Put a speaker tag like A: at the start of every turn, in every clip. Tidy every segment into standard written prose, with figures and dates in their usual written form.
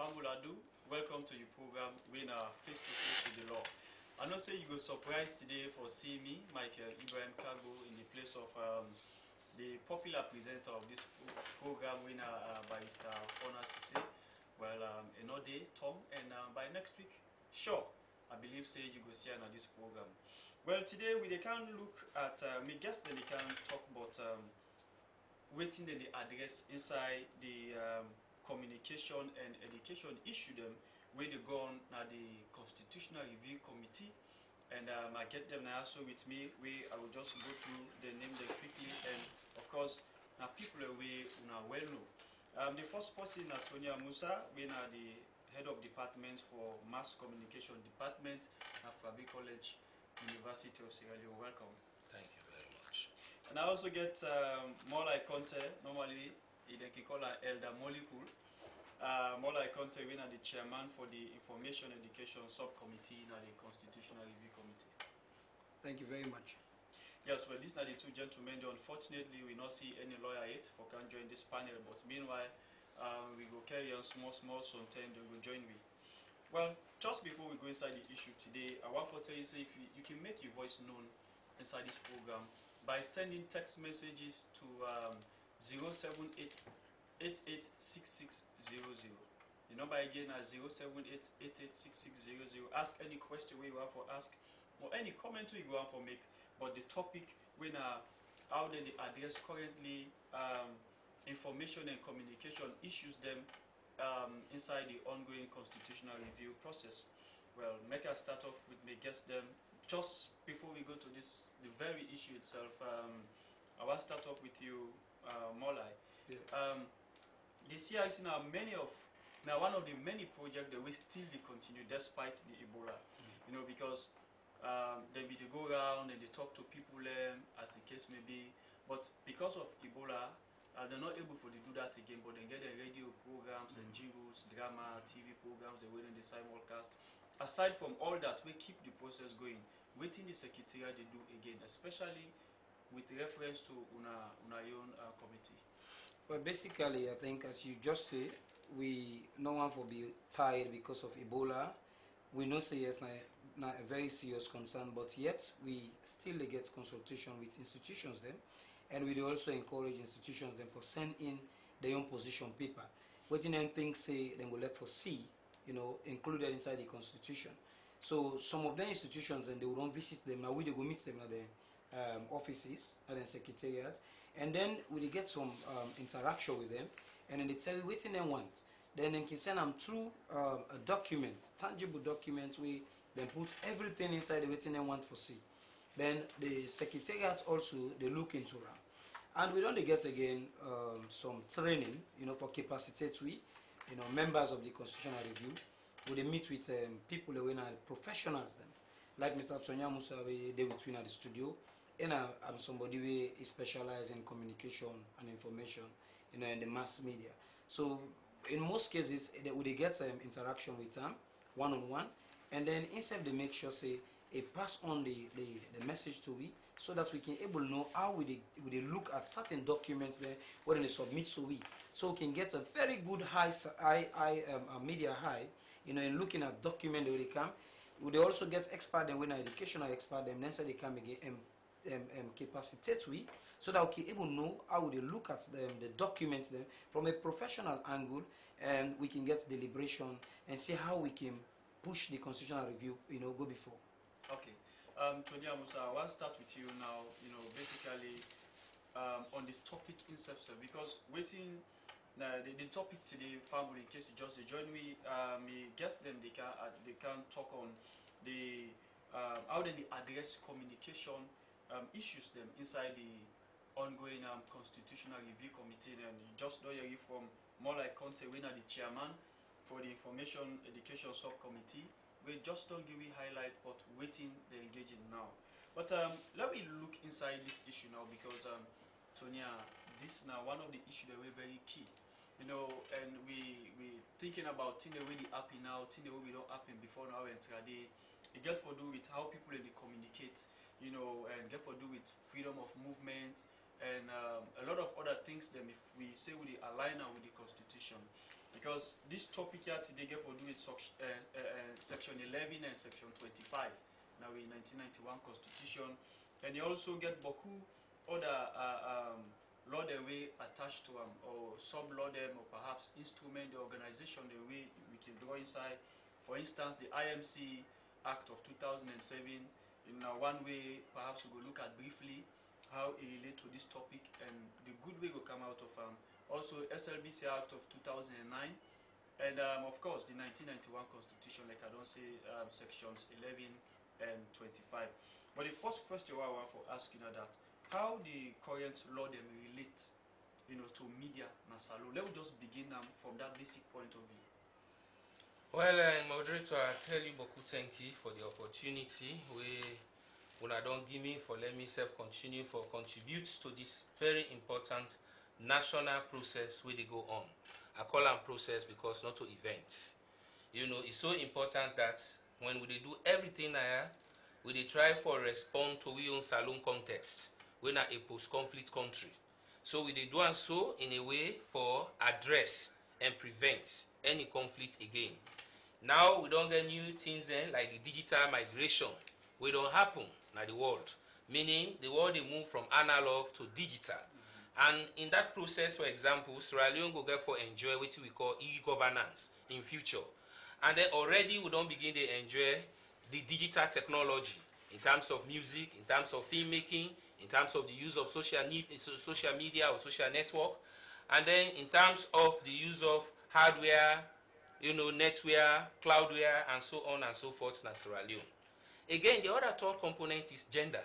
A: Mamul Adu, welcome to your program, Winner Face to Face with the Law. I know say you go surprised today for seeing me, Michael Ibrahim Kago, in the place of the popular presenter of this program, Winner Barrister Fona Sise. Well, another day, Tom, and by next week, sure, I believe say you go see on this program. Well, today we can look at me guess that they can talk about waiting that they address inside the communication and education issue them where they go on now the Constitutional Review Committee, and I get them now also with me where I will just go through the name them quickly, and of course now people away now well know. The first person is Tonya Musa, being the head of departments for Mass Communication Department at Fabi College, University of Sierra Leone. Welcome.
B: Thank you very much.
A: And I also get Molai Conte, normally they can call her Elder Molecule. Molai Conte, being the chairman for the Information Education Subcommittee in the Constitutional Review Committee.
C: Thank you very much.
A: Yes, well, these are the two gentlemen. Unfortunately, we not see any lawyer yet for can join this panel, but meanwhile, we go carry on small sometime they will join me. Well, just before we go inside the issue today, I want to tell you, say, if you can make your voice known inside this program by sending text messages to 078-886600. The number again is 078-886600. Ask any question you want for ask, or any comment you want for make, but the topic when how they address currently information and communication issues them inside the ongoing constitutional review process. Well, make us start off with me guess them. Just before we go to this, the very issue itself, I want to start off with you, Molai.
C: Yeah.
A: This year is now one of the many projects that we still continue despite the Ebola. You know, because they go around and they talk to people as the case may be, but because of Ebola, they're not able to do that again, but they get the radio programs and jingles, drama, TV programs, they're waiting the simulcast. Aside from all that, we keep the process going, waiting the secretariat they do again, especially with reference to una own committee.
C: Well, basically, I think as you just say, no one will be tired because of Ebola. We know say yes, not a very serious concern, but yet we still get consultation with institutions them, and we also encourage institutions them for send in their own position paper. Waiting and things say they will let for see, you know, included inside the constitution. So some of the institutions and they will don't visit them. Now we go meet them at the offices at the secretariat, and then we get some interaction with them, and then they tell you what they want. Then they can send them through a document, tangible document, where they put everything inside the waiting they want for see. Then the secretariat also they look into them, and we don't get again some training, you know, for capacity, you know, members of the constitutional review. We meet with people who are professionals them, like Mr. Tonya Musa, they between at the studio, and I'm somebody who is specialized in communication and information, you know, in the mass media. So in most cases, they get interaction with them one-on-one, and then instead they make sure say pass on the message to we, so that we can able to know how we look at certain documents there when they submit so we can get a very good high media high, you know, in looking at document where they come. They also get expert them when educational expert them, then say they come again capacitate we, so that we can able know how they look at them, the documents them from a professional angle, and we can get deliberation and see how we can push the constitutional review, you know, go before.
A: Okay, Tonya Musa, I want to start with you now, you know, basically on the topic itself, because waiting, the topic today, family, in case you just join me, me guess them, they can talk on the, how they address communication issues them inside the ongoing Constitutional Review Committee, and you just know you from more like Conte, we are the chairman for the Information Education Subcommittee. We just don't give you highlight, but waiting they're engaging now. But let me look inside this issue now, because Tonya, this is now one of the issues that we're very key, you know, and we thinking about things that really happen now, things that we don't happen before now and today. It get to do with how people they communicate, you know, and get to do with freedom of movement, and a lot of other things things them if we say we align with the constitution, because this topic here today get for do with section 11 and section 25 now in 1991 constitution, and you also get beaucoup other law the way attached to them or sub law them or perhaps instrument the organization the way we can draw inside. For instance, the IMC Act of 2007, in one way perhaps we go look at briefly how it relate to this topic and the good way will come out of also SLBC Act of 2009, and of course the 1991 constitution, like I don't say sections 11 and 25. But the first question I want to ask you now that how the current law them relate to media na salon. Let me just begin from that basic point of view.
B: Well, moderator, I tell you beaucoup thank you for the opportunity when I don't give me for let me self continue for contribute to this very important national process where they go on. I call them process because not to events. It's so important that when we do everything here, we try for respond to we own salon context. We're not a post-conflict country. So we do and so in a way for address and prevent any conflict again. Now we don't get new things then like the digital migration. We don't happen in the world. Meaning the world they move from analog to digital. And in that process, for example, Sierra Leone will get for enjoy what we call e-governance in future. And then already we don't begin to enjoy the digital technology in terms of music, in terms of filmmaking, in terms of the use of social media or social network, and then in terms of the use of hardware, netware, cloudware, and so on and so forth in Sierra Leone. Again, the other third component is gender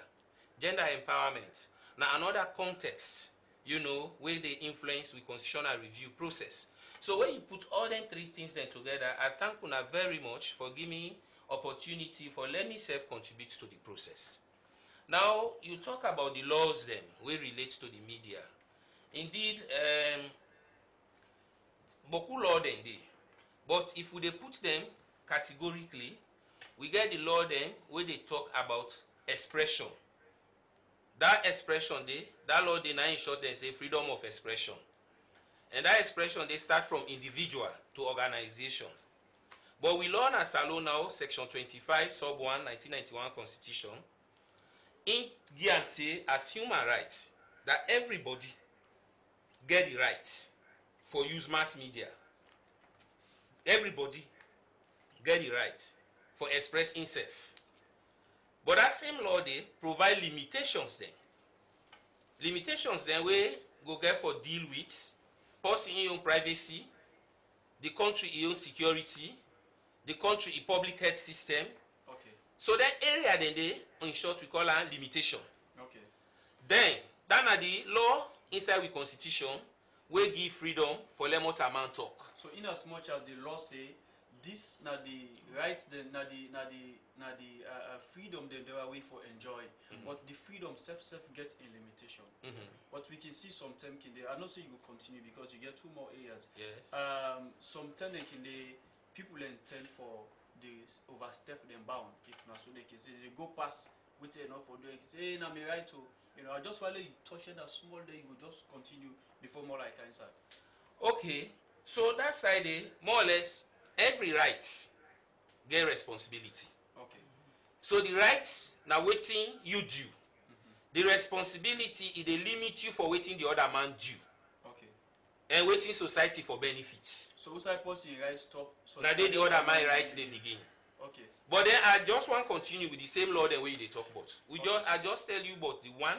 B: empowerment. Now another context, where they influence with constitutional review process. So when you put all them three things then together, I thank you very much for giving me opportunity for let me self contribute to the process. Now you talk about the laws then we relate to the media. Indeed, beaucoup law then dey, but if we put them categorically, we get the law then where they talk about expression. That expression that law now in short they say freedom of expression. And that expression they start from individual to organization. But we learn as a law now, section 25, sub 1, 1991 constitution, in give and say as human rights that everybody get the right for use mass media. Everybody get the right for express himself. But that same law they provide limitations then. Limitations then we go get for deal with person in your privacy, the country in your security, the country in public health system.
A: Okay.
B: So that area then they, in short, we call a limitation.
A: Okay.
B: Then are the law inside the constitution we give freedom for lemot amount talk.
A: So in as much as the law say this na the rights the freedom they are way for enjoy, but the freedom self get a limitation. But we can see sometimes can they I know so you will continue because you get two more areas.
B: Yes.
A: Sometimes can they people intend for the overstep them bound if not so they can say they go past with enough for doing say na me right to I just want you touch it a small day you will just continue before more like inside.
B: Okay, so that side more or less every right get responsibility.
A: Okay.
B: So the rights now waiting you do. The responsibility is they limit you for waiting the other man do.
A: Okay.
B: And waiting society for benefits.
A: So who's I post your rights stop? So
B: now the other man rights they begin.
A: Okay.
B: But then I just want to continue with the same law the way they talk about. I just tell you about the one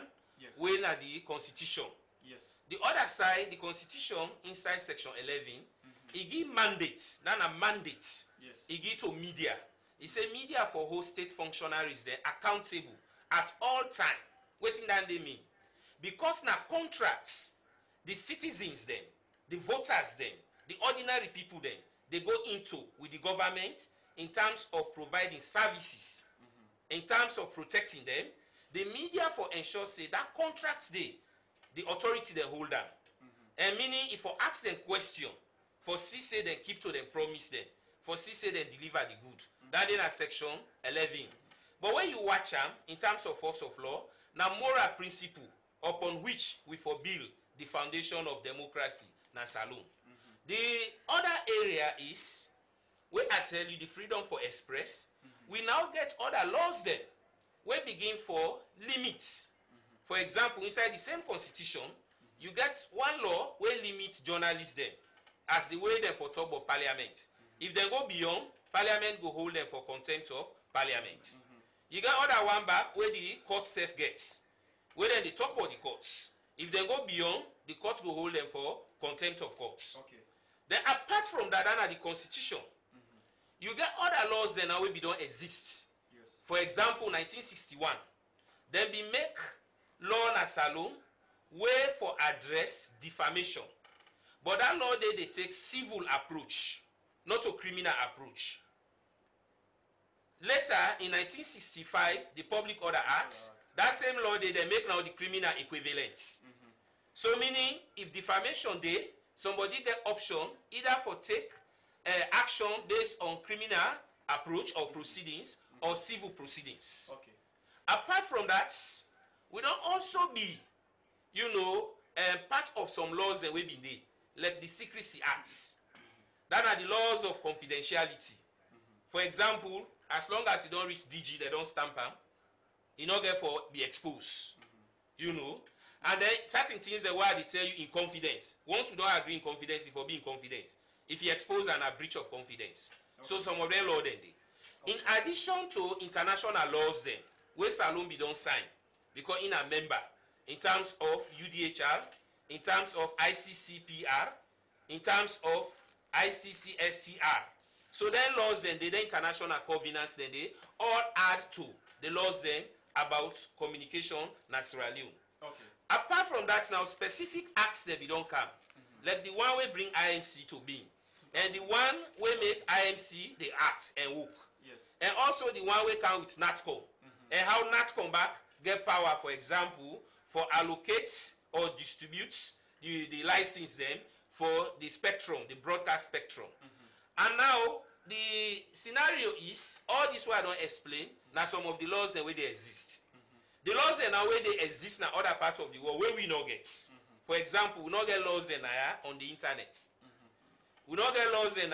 B: when at the constitution.
A: Yes.
B: The other side, the constitution inside section 11, it give mandates. Now a mandates.
A: Yes.
B: It give to media. It say media for whole state functionaries then accountable at all time. Waiting that they mean. Because now contracts, the citizens then, the voters then, the ordinary people then, they go into with the government in terms of providing services, in terms of protecting them. The media for ensure say that contracts they, the authority they hold them. And meaning if for ask them question, for see say them keep to them promise them, for see say them deliver the good. That in a section 11. But when you watch them in terms of force of law, now moral principle upon which we for bill the foundation of democracy na saloon. The other area is where I tell you the freedom for express. We now get other laws then wey begin for limits. For example, inside the same constitution, you get one law wey limit journalists dem as the way dem for talk about parliament. If dem go beyond, parliament go hold them for contempt of parliament. You get other one back where the court sef gets, where then they talk about the courts. If dem go beyond, the court go hold them for contempt of courts.
A: Okay.
B: Then apart from that, na the constitution, you get other laws then now wey be don exist.
A: Yes.
B: For example, 1961, dem be make law na salon wey for address defamation. But that law they take civil approach, not a criminal approach. Later, in 1965, the Public Order Act, that same law they make now the criminal equivalent. So meaning, if defamation dey, somebody get option either for take action based on criminal approach or proceedings or civil proceedings.
A: Okay.
B: Apart from that, we don't also be, part of some laws that we be there, like the Secrecy Acts. That are the laws of confidentiality. For example, as long as you don't reach DG, they don't stamp am, you not get for be exposed. And then certain things that why they tell you in confidence. Once you don't agree in confidence, if you be in confidence, if you expose and a breach of confidence. Okay. So some of them law then they. In addition to international laws then, where Salon be don't sign, because in a member, in terms of UDHR, in terms of ICCPR, in terms of ICCSCR. So then laws then, the international covenants then they all add to the laws then about communication na Sierra Leone.
A: Okay.
B: Apart from that now, specific acts that we don't come. Like the one we bring IMC to being. And the one we make IMC the act and work.
A: Yes.
B: And also the one we come with NATCOM. And how NATCOM back get power, for example, for allocates or distributes the license them for the spectrum, the broadcast spectrum. And now the scenario is all this way I don't explain. Now some of the laws the way they exist. The laws and now where they exist in other parts of the world where we not get. For example, we not get laws in on the internet. We not get laws in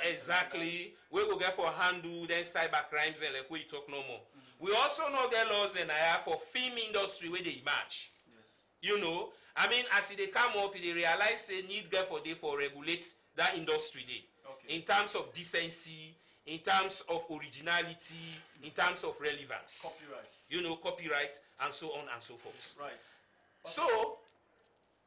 B: exactly. We go get for handle then cyber crimes and like we talk no more. We also not get laws in for film industry where they emerge. Yes. I mean, as they come up, they realize they need get for regulate that industry day. Okay. In terms of decency, in terms of originality, in terms of relevance.
A: Copyright.
B: Copyright and so on and so forth.
A: Right. Okay.
B: So,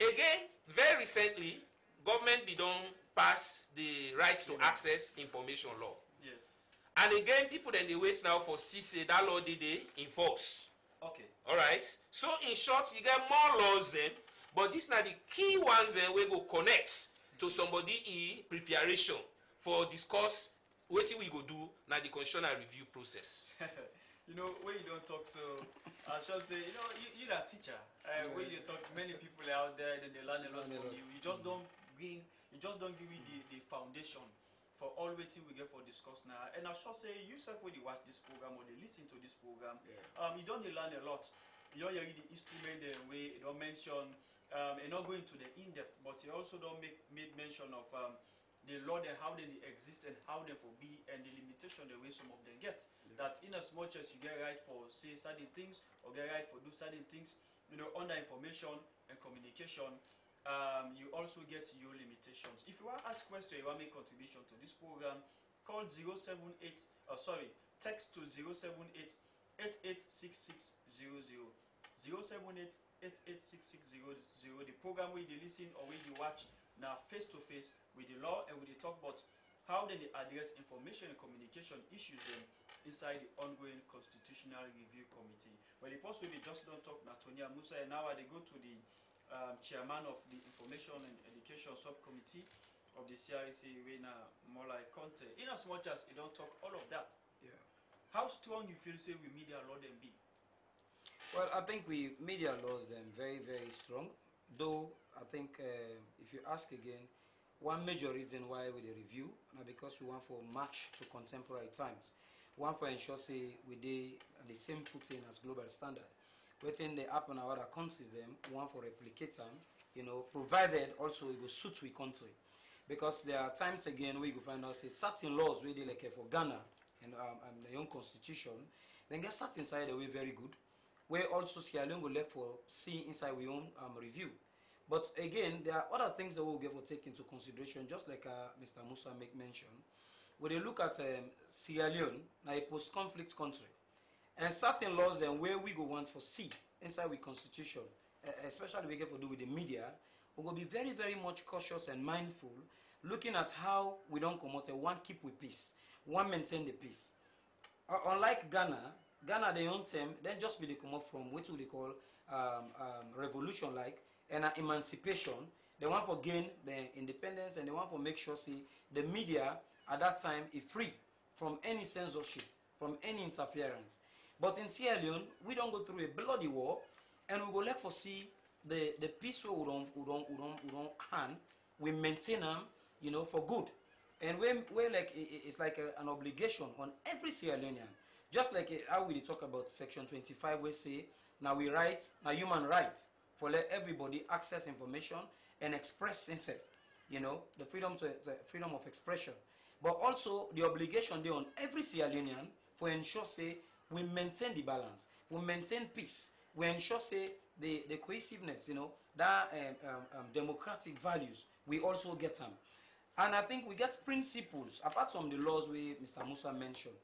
B: again, very recently, government be done pass the right to access information law.
A: Yes.
B: And again, people then they wait now for CC that law they enforce.
A: Okay.
B: All right. So in short, you get more laws then, but these are the key ones then we go connect to somebody in preparation for discuss what we go do now the constitutional review process.
A: When you don't talk, so I shall say, you're a teacher. When you talk, many people out there, then they learn a lot from you. You just don't give me the foundation for all waiting we get for discuss now. And I shall say, you self when you watch this program or they listen to this program, you don't learn a lot. You don't read the instrument the way you don't mention, and not going to the in-depth, but you also don't make mention of the law and how they exist and how they for be and the limitation the way some of them get. That in as much as you get right for say certain things or get right for do certain things, under information and communication, you also get your limitations. If you want to ask questions, you want to make contribution to this program, call text to 078 886600. 078 886600. The program where you listen or where you watch now face to face with the law and with the talk about how they address information and communication issues then inside the ongoing Constitutional Review Committee. But the post will be just don't talk Natonia Musa, and now they go to the chairman of the Information and Education Subcommittee of the CIC, Rena Molai Conte. In as much as you don't talk all of that, how strong you feel say we media law them be?
C: Well, I think we media laws them very, very strong. Though I think if you ask again, one major reason why we the review now because we want for match to contemporary times. One for ensure say we dey at the same footing as global standard. waiting they happen in other countries them, one for replicate them, you know, provided also it go suit with country. Because there are times again where you find out say certain laws where they like for Ghana and their own constitution, then get sat inside the way very good. Where also Sierra Leone go look for see inside we own review. But again, there are other things that we'll get for take into consideration, just like Mr. Musa make mention. When they look at Sierra Leone, now a post-conflict country, and certain laws then where we go want for see inside we constitution, especially we get for do with the media, we will be very, very much cautious and mindful, looking at how we don't come out and one keep with peace, one maintain the peace. Unlike Ghana they own them, then just be they come up from what we call revolution like and emancipation. They want for gain the independence and they want for make sure see the media at that time is free from any censorship, from any interference. But in Sierra Leone, we don't go through a bloody war, and we go like for see the peace we don't hand, we maintain them, you know, for good. And we like it's like an obligation on every Sierra Leonean. Just like how we talk about Section 25, we say now we right, now human right for let everybody access information and express himself. You know, the freedom of expression. But also the obligation there on every Sierra Leonean for ensure say we maintain the balance, we maintain peace, we ensure say the cohesiveness, you know, that democratic values, we also get them. And I think we get principles, apart from the laws we Mr. Musa mentioned.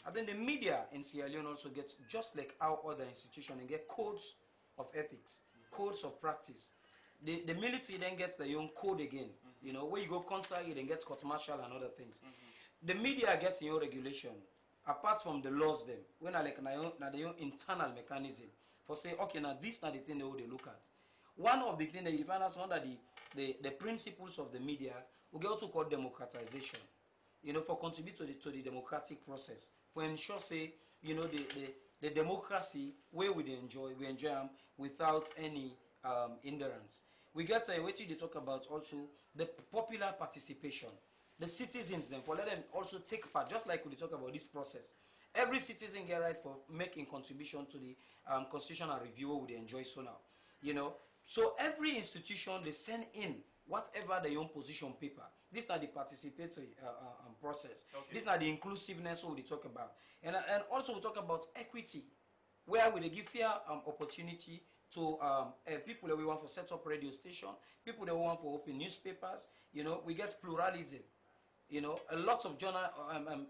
C: I think the media in Sierra Leone also gets, just like our other institutions, and get codes of ethics, codes of practice. The military then gets their own code again. You know, where you go contrary, you then get court martial and other things. The media gets your regulation, apart from the laws them, when I like now their own internal mechanism for say, okay, now this is not the thing they look at. One of the things that you find out under the principles of the media, we get also called democratization. You know, for contribute to the democratic process, for ensure say, you know, the democracy where we enjoy them without any hindrance. We get what you talk about also the popular participation. The citizens then for let them also take part, just like we talk about this process. Every citizen get right for making contribution to the constitutional review we enjoy so now. You know, so every institution they send in whatever their own position paper. These are the participatory process.
A: Okay.
C: These are the inclusiveness we talk about, and also we talk about equity, where we give fair opportunity to people that we want to set up radio station, people that we want to open newspapers. You know, we get pluralism. You know, a lot of journal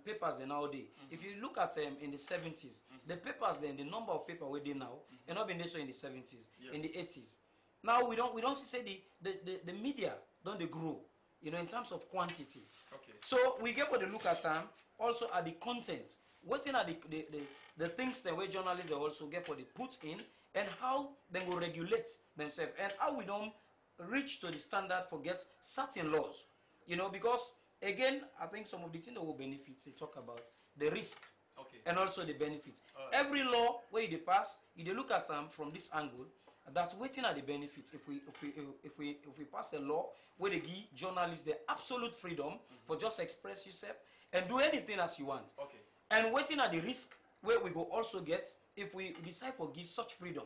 C: papers nowadays. If you look at in the 70s, the papers then, the number of papers we did now, and not been there so in the 70s,
A: Yes.
C: in the 80s. Now we don't see the media don't they grow, you know, in terms of quantity.
A: Okay.
C: So we get what they look at also at the content. What are the things that we journalists they also get what they put in, and how they will regulate themselves, and how we don't reach to the standard for get certain laws. You know, because again, I think some of the things that will benefit, they talk about the risk.
A: Okay.
C: And also the benefits.
A: Right.
C: Every law where you pass, you look at them from this angle. That's waiting at the benefits. If we pass a law where they give journalists the absolute freedom for just express yourself and do anything as you want.
A: Okay.
C: And waiting at the risk where we go also get if we decide for give such freedom.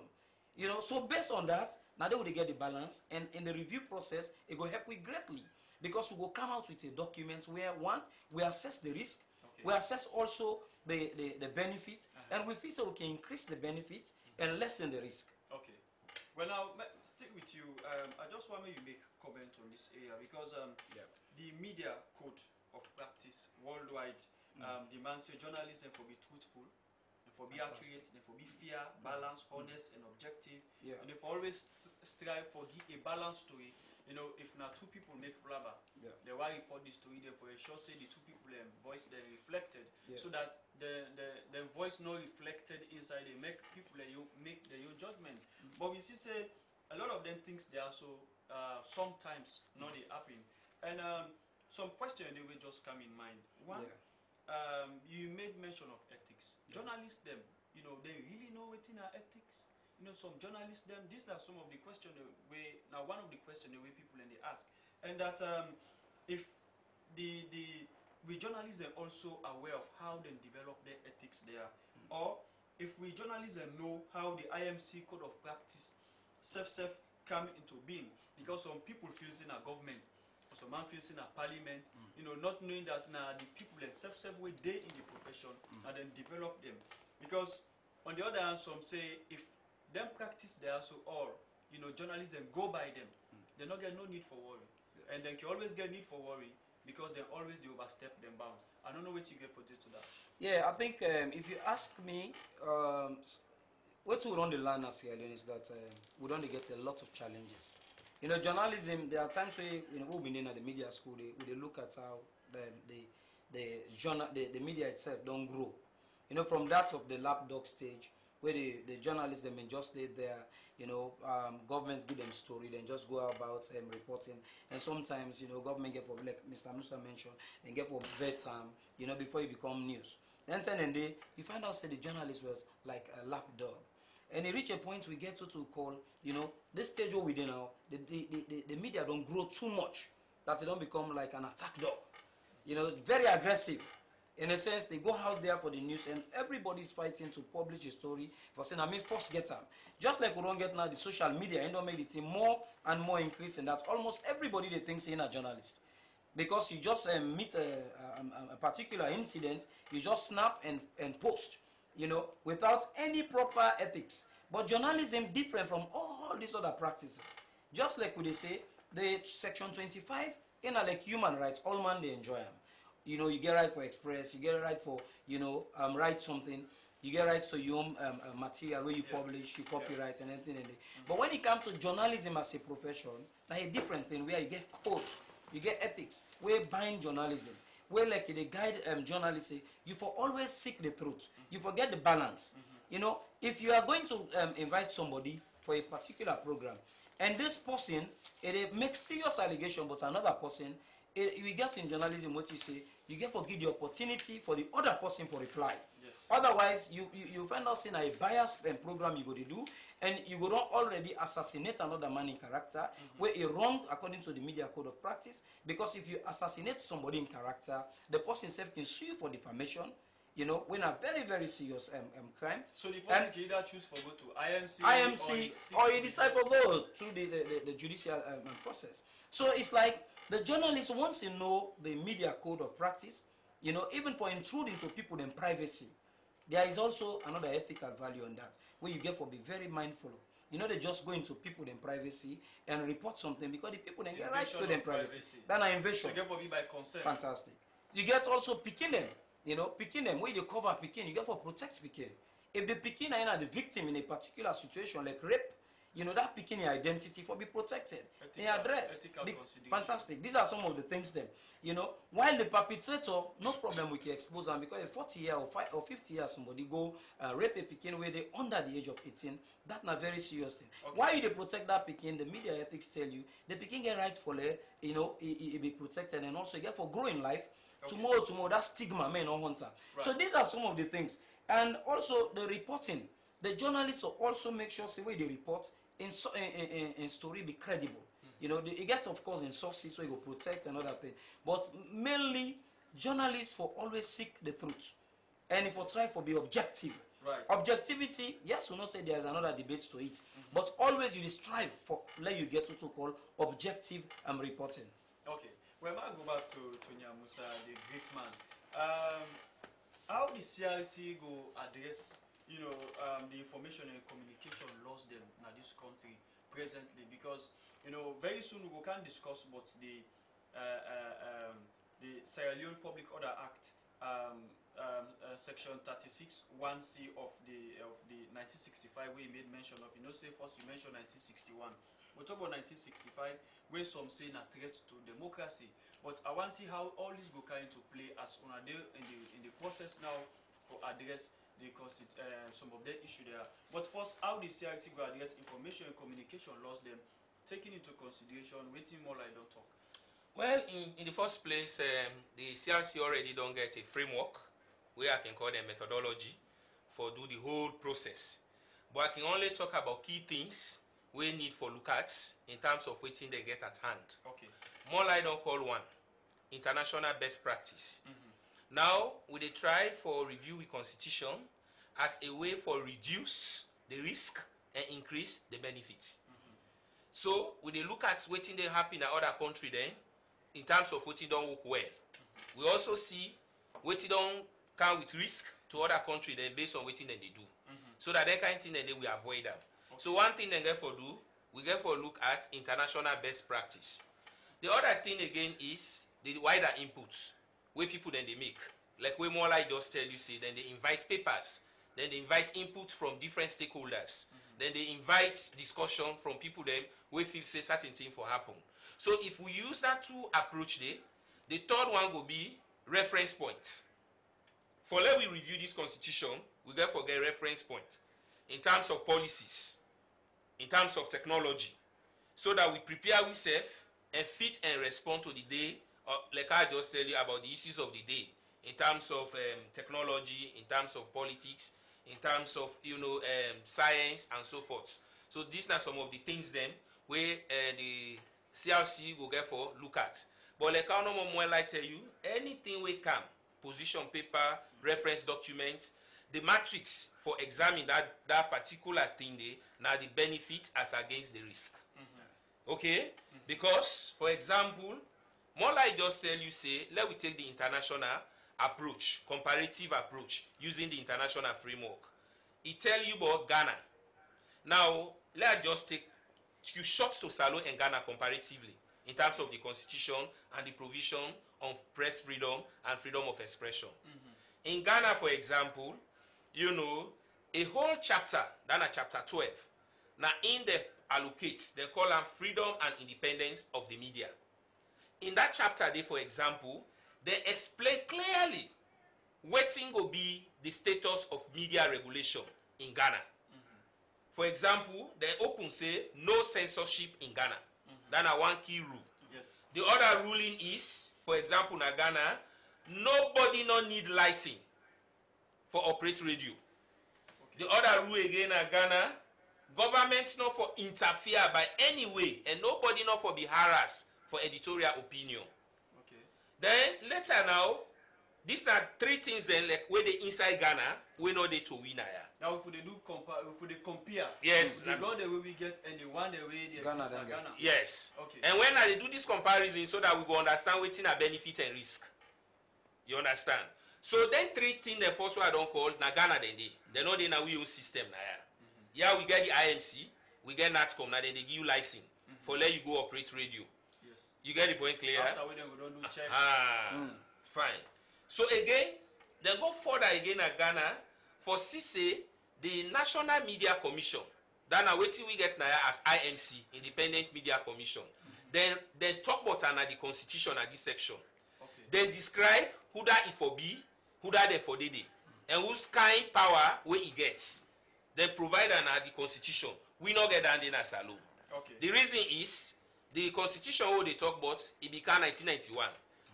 C: You know, so based on that, now they will get the balance, and in the review process, it will help we greatly because we will come out with a document where one we assess the risk.
A: Okay.
C: We assess also the benefit, and we feel so we can increase the benefit and lessen the risk.
A: Okay. Well, now, stick with you. I just want you to make comment on this area because the media code of practice worldwide demands a journalism for be truthful, and for be accurate, and for be fair, balanced, honest, and objective.
C: Yeah.
A: And if always strive for give a balanced story. You know, if now two people make blabber, they why report this story, then for a sure say the two people voice they reflected, so that the voice not reflected inside. They make people you make their own judgment. But we see say a lot of them things they also sometimes not they happen, and some question they will just come in mind. One, you made mention of ethics. Journalists them, you know, they really know what's in our ethics. You know, some journalists them, these are some of the questions one of the questions the way people and they ask, and that if we journalists are also aware of how they develop their ethics there, or if we journalists know how the IMC code of practice self come into being, because some people feels in a government, or some man feels in a parliament, you know, not knowing that now the people and self way they in the profession and then develop them. Because on the other hand, some say if them practice there so all, you know, journalists then go by them, they not get no need for worry, and then can always get need for worry because they always they overstep them bounds. I don't know what you get for this to that.
C: Yeah, I think if you ask me, what we run the land as Sierra Leone is that we don't get a lot of challenges. You know, journalism. There are times where, you know, we've been in at the media school. They look at how the media itself don't grow. You know, from that of the lapdog stage, where the journalists they may just stay there. You know, governments give them story, then just go about reporting. And sometimes, you know, government get for, like Mr. Musa mentioned, they get for bedtime, you know, before it become news. Then and day, you find out say the journalist was like a lapdog. And it reach a point we get to call, you know, this stage where we do now, the media don't grow too much that it don't become like an attack dog. You know, it's very aggressive. In a sense, they go out there for the news and everybody's fighting to publish a story for saying, I mean, first get them. Just like we don't get now the social media, and don't make it more and more increasing that almost everybody they think is a journalist. Because you just meet a particular incident, you just snap and post, you know, without any proper ethics. But journalism different from all these other practices. Just like they say, the section 25, in like human rights, all man they enjoy them. You know, you get right for express, you get right for, you know, write something, you get right to your material where you publish, you copyright and anything. But when it comes to journalism as a profession, that's a different thing where you get codes, you get ethics, where bind journalism, where like the guide journalists say, you for always seek the truth, you forget the balance. You know, if you are going to invite somebody for a particular program, and this person, it makes serious allegation, but another person, you get in journalism what you say, you get to give the opportunity for the other person for reply.
A: Yes.
C: Otherwise, you find out saying a biased program you go to do, and you go don't already assassinate another man in character, where a wrong according to the media code of practice. Because if you assassinate somebody in character, the person self can sue you for defamation. You know, when a very, very serious crime.
A: So the person can either choose for go to IMC
C: or you decide to go through the judicial process. So it's like the journalist wants to know the media code of practice, you know, even for intruding to people in privacy. There is also another ethical value on that, where you get to be very mindful of. You know, they just go into people in privacy and report something because the people then get right to them privacy. That's an invasion.
A: So get for be by consent.
C: Fantastic. You get also picking them. You know, picking them, where you cover picking, you get for protect picking. If the picking are the victim in a particular situation like rape, you know, that picking identity for be protected. They address. Fantastic. These are some of the things then. You know, while the perpetrator, no problem we can expose them because a 40 year or 50 years somebody go rape a picking where they under the age of 18, that's not very serious thing. Okay. Why they protect that picking, the media ethics tell you, the picking get right for you know, it be protected and also get for growing life. Okay. Tomorrow, that stigma may not haunt her. Right. So these are some of the things. And also the reporting. The journalists will also make sure the way they report in story be credible. You know, it gets of course in sources where you go protect and other thing. But mainly, journalists will always seek the truth. And if we try for be objective.
A: Right.
C: Objectivity, yes, we not say there's another debate to it. But always you strive for let you get to call objective reporting.
A: Okay. Well, I go back to Nyamusa, the great man. How the CRC go address, you know, the information and communication loss them in this country presently? Because, you know, very soon we can discuss about the Sierra Leone Public Order Act, section 36 1C of the 1965, where you made mention of. You know, say first you mentioned 1961. We talk about 1965, where some say a threat to democracy. But I want to see how all this go come into play as on a day in the process now for address the some of the issue there. But first, how the CRC go address information and communication loss them, taking into consideration, waiting more like don't talk.
B: Well, in the first place, the CRC already don't get a framework where I can call them methodology for do the whole process. But I can only talk about key things we need for look at in terms of waiting they get at hand.
A: Okay.
B: More like don't call one international best practice. Now we dey try for review the constitution as a way for reduce the risk and increase the benefits. So we dey look at wetin dey happen in other country then in terms of wetin don work well. We also see wetin don come with risk to other country then based on wetin dem dey do. So that kind thing then we avoid them. Okay. So one thing dem get for do, we get for look at international best practice. The other thing again is the wider inputs wey people then they make. Like we more like just tell you say, then they invite papers, then they invite input from different stakeholders, then they invite discussion from people then we feel say certain thing for happen. So if we use that two approach there, the third one will be reference point. For let we review this constitution, we get forget reference point in terms of policies, in terms of technology, so that we prepare ourselves and fit and respond to the day, like I just tell you about the issues of the day, in terms of technology, in terms of politics, in terms of science and so forth. So these are some of the things then where the CRC will get for look at. But like I no more like tell you, anything we come, position paper, reference documents, the matrix for examining that particular thing there, now the benefit as against the risk. Okay? Because, for example, more like just tell you say, let we take the international approach, comparative approach, using the international framework. It tell you about Ghana. Now, let's just take you short to Salon and Ghana comparatively in terms of the constitution and the provision of press freedom and freedom of expression. In Ghana, for example, a whole chapter, that's chapter 12. Now, in the allocates, they call them freedom and independence of the media. In that chapter, they, for example, they explain clearly what will be the status of media regulation in Ghana. For example, they open say no censorship in Ghana. That's one key rule.
A: Yes.
B: The other ruling is, for example, in Ghana, nobody no need license for operate radio. Okay. The other rule again in Ghana, government not for interfere by any way, and nobody not for be harassed for editorial opinion.
A: Okay.
B: Then later now, these are three things then like where they inside Ghana, we know they to win here.
A: Now if we do compare,
B: yes,
A: the law the way we get and the one the way they exist in Ghana.
B: Yes.
A: Okay.
B: And when they do this comparison so that we go understand what's in a benefit and risk. You understand? So then three things the first one I don't call na Ghana then they know they na we own system na here. Yeah, we get the IMC, we get NATCOM, now then they give you license for let you go operate radio.
A: Yes.
B: You get the point clear?
A: After we don't do check.
B: Fine. So again, they go further again at Ghana for CC, the National Media Commission. Then waiting we get now as IMC, Independent Media Commission. Then talk about the constitution at this section.
A: Okay.
B: They describe who that it for be, who that they for did, and whose kind power where he gets. Then provide the constitution. We not get that in as alone.
A: Okay.
B: The reason is the constitution who they talk about it became 1991.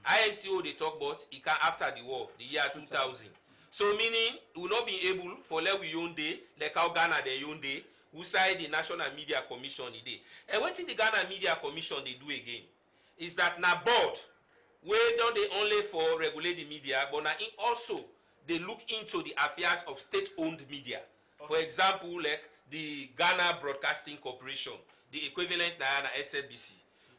B: IMC who they talk about it came after the war, the year 2000. So meaning we will not be able for let we own day like how Ghana they own day, who side the National Media Commission day. And what the Ghana Media Commission they do again is that na board where don't they only for regulate the media, but now also they look into the affairs of state-owned media. Okay. For example, like the Ghana Broadcasting Corporation, the equivalent na SLBC.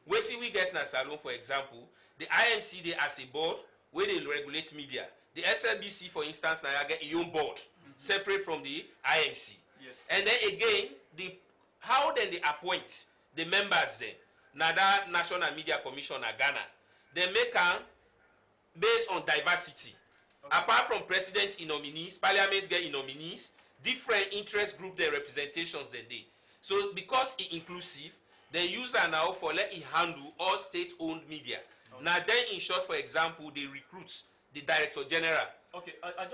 B: Waiting we get na salon, for example, the IMC they as a board where they regulate media. The SLBC, for instance, now get a own board separate from the IMC.
A: Yes.
B: And then again, how then they appoint the members then? Now that National Media Commission na Ghana, they make them based on diversity. Okay. Apart from president in nominees, parliament get in nominees, different interest group their representations then they. So because it's inclusive, they use her now for let it handle all state-owned media. Okay. Now then, in short, for example, they recruit the director general.
A: Okay, I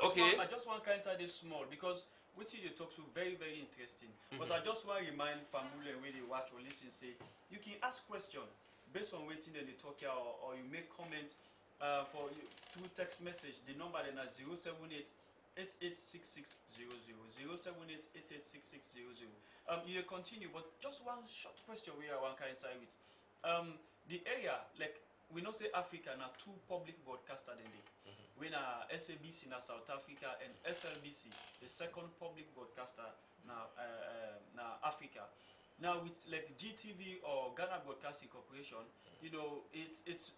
A: just want to inside this small because what you talk so very, very interesting. But I just want to remind family when they watch or listen, say you can ask question based on waiting that they talk here or you make comment for through text message. The number then is 078 886600 078 886600. You continue, but just one short question we are one kind of side with. The area like we know say Africa now two public broadcaster then they. when SABC na South Africa and SLBC, the second public broadcaster na Africa. Now with like GTV or Ghana Broadcasting Corporation, you know, it's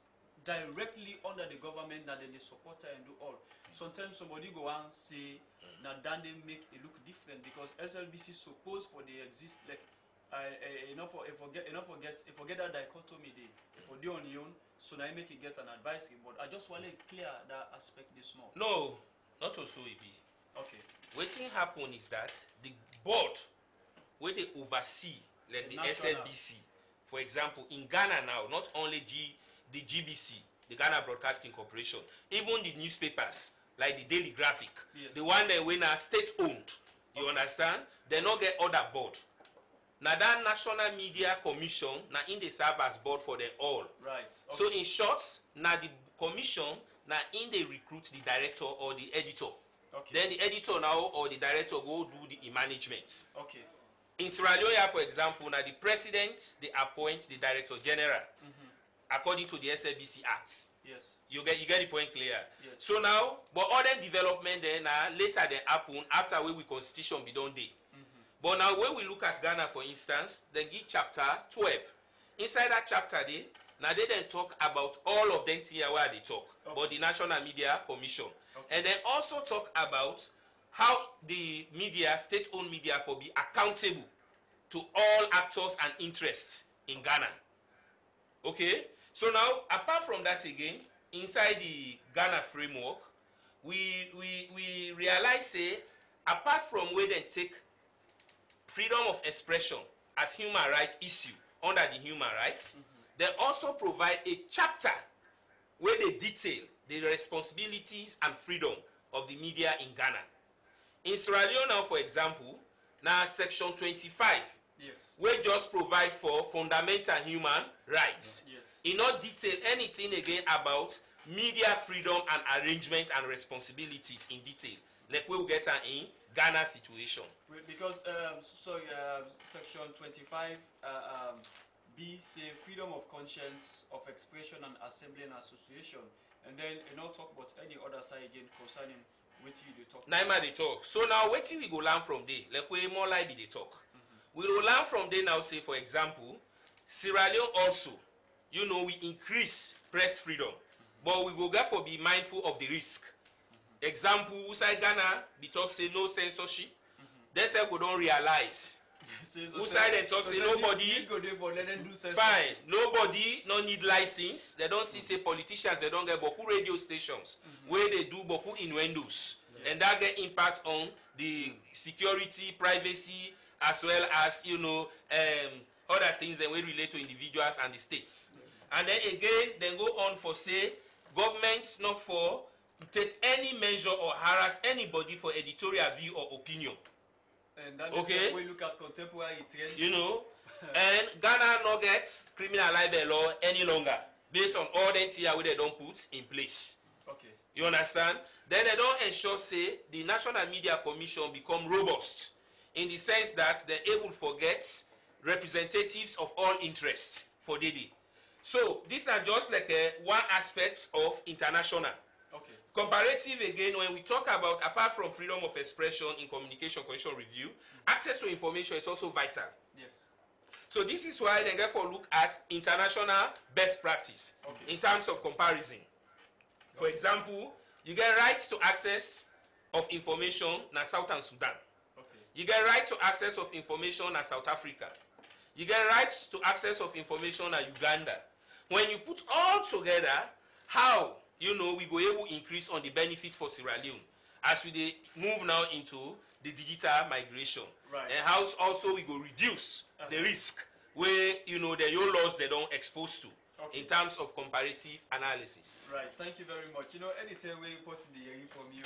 A: directly under the government that they support and do all. Sometimes somebody go and say now then they make it look different because SLBC supposed for they exist like forget that dichotomy they for the on your own, so now I make it get an advisory board. I just want to clear that aspect this small.
B: No, not also it be.
A: Okay.
B: Waiting happen is that the board where they oversee like the SLBC, for example, in Ghana now, not only the GBC, the Ghana Broadcasting Corporation, even the newspapers like the Daily Graphic, yes, the one that when are state owned, you understand? They not get other board. Now that National Media Commission, now in they serve as board for them all.
A: Right. Okay.
B: So in short, now the commission, now in they recruit the director or the editor. Okay. Then the editor now or the director go do the management.
A: Okay.
B: In Sierra Leone, for example, now the president they appoint the director general according to the SABC Act.
A: Yes.
B: You get the point clear.
A: Yes.
B: So now, but other development then later they happen after we constitution be done day. But now when we look at Ghana, for instance, they give chapter 12. Inside that chapter there, now they then talk about all of them here where they talk, about the National Media Commission. Okay. And then also talk about how the media, state-owned media, for be accountable to all actors and interests in Ghana. Okay? So now, apart from that again, inside the Ghana framework, we realize, say, apart from where they take freedom of expression as human rights issue under the human rights, they also provide a chapter where they detail the responsibilities and freedom of the media in Ghana. In Sierra Leone now, for example, now section 25,
A: yes,
B: we just provide for fundamental human rights.
A: Yes.
B: It not detail anything again about media freedom and arrangement and responsibilities in detail, like we will get in Ghana situation.
A: Because section 25 B say freedom of conscience, of expression and assembly and association, and then you know talk about any other side again concerning what you they talk.
B: Naima they talk. So now what we go learn from there? Like we more like they talk. We will learn from there now. Say for example, Sierra Leone also, you know, we increase press freedom, but we go therefore be mindful of the risk. Example, inside Ghana, they talk say no censorship. They say we don't realize. Inside they talk say nobody. Fine, nobody no need license. They don't see say politicians. They don't get beaucoup radio stations where they do beaucoup innuendos, and that get impact on the security, privacy, as well as you know other things that we relate to individuals and the states. And then again, then go on for say governments not for take any measure or harass anybody for editorial view or opinion.
A: And that is when we look at contemporary trends.
B: You know, and Ghana not gets criminal libel law any longer based on all the here where they don't put in place.
A: Okay.
B: You understand? Then they don't ensure say the National Media Commission become robust in the sense that they're able to get representatives of all interests for DD. So this is not just like one aspect of international.
A: Okay.
B: Comparative again, when we talk about apart from freedom of expression in communication commission review, access to information is also vital.
A: Yes.
B: So this is why they therefore look at international best practice in terms of comparison. For example, you get rights to access of information in Southern Sudan. You get right to access of information in South Africa. You get rights to access of information in Uganda. When you put all together, how you know we go able to increase on the benefit for Sierra Leone as we move now into the digital migration,
A: right,
B: and how also we go reduce the risk where you know the your laws they don't expose to in terms of comparative analysis.
A: Right. Thank you very much. You know, anytime we possibly hearing from you,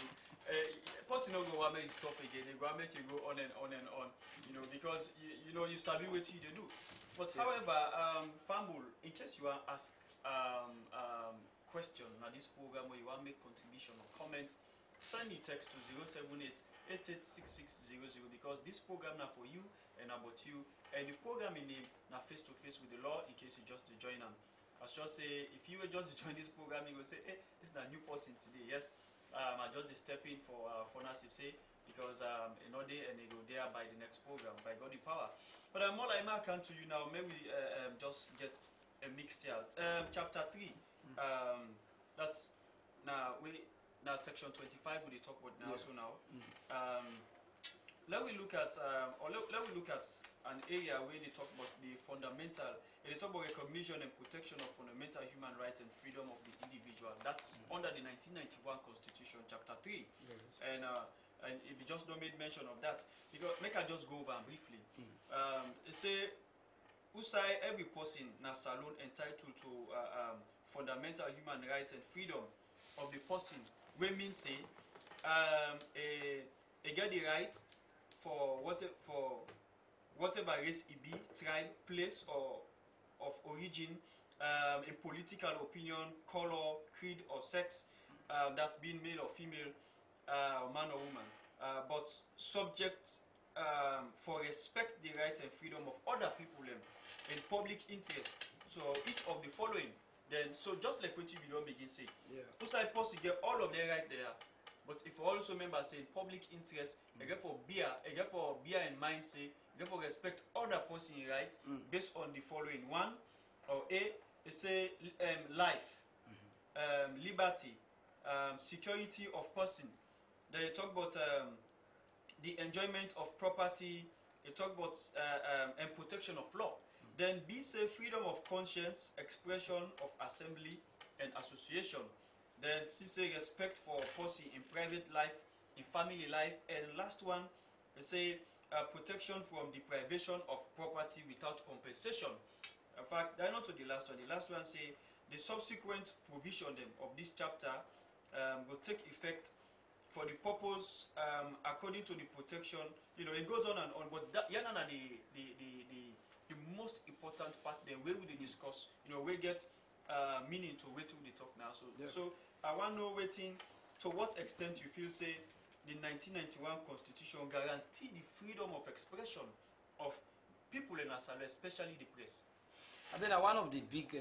A: person no go want make you stop again. They go make you go on and on and on. You know, because you know you sabi what you do. But however, Fambul, in case you want to ask question on this program where you want to make contribution or comment, send me text to 078-886600 because this program now for you and about you, and the program in name now face to face with the law in case you just join them. I just say, if you were just to join this program, you will say, hey, this is a new person today. Yes, I just step in for Nasi say, because you know they and they go there by the next program by God in power. But more like I come to you now. Maybe just get a mixed here. Chapter 3. That's now section 25 we talk about now. Yeah. So now, let we look at let we look at an area where they talk about the fundamental. They talk about recognition and protection of fundamental human rights and freedom of the individual. That's under the 1991 Constitution, Chapter 3. Yes. And if you just don't make mention of that, because make I just go over briefly. It say, "Usai every person na salon entitled to fundamental human rights and freedom of the person." We mean say, a get the right for whatever race it be, tribe, place, or of origin, in political opinion, color, creed, or sex, that being male or female, man or woman, but subject for respect the rights and freedom of other people in public interest. So each of the following, then so just like what you don't begin say, so I post get all of them right there. But if also remember say in public interest, again for beer in mind say, again for respect other person right, based on the following one, or A, it say life, liberty, security of person. They talk about the enjoyment of property. They talk about and protection of law. Then B say freedom of conscience, expression of assembly and association. Then C say respect for person in private life, in family life, and last one they say protection from deprivation of property without compensation. In fact, they're not to the last one. The last one say the subsequent provision of this chapter will take effect for the purpose according to the protection. You know, it goes on and on, but that the most important part then where we discuss, you know, we get meaning to wait till we talk now. So so I want to know waiting to what extent you feel say the 1991 Constitution guarantee the freedom of expression of people in Asalo, especially the press.
C: I think that one of the big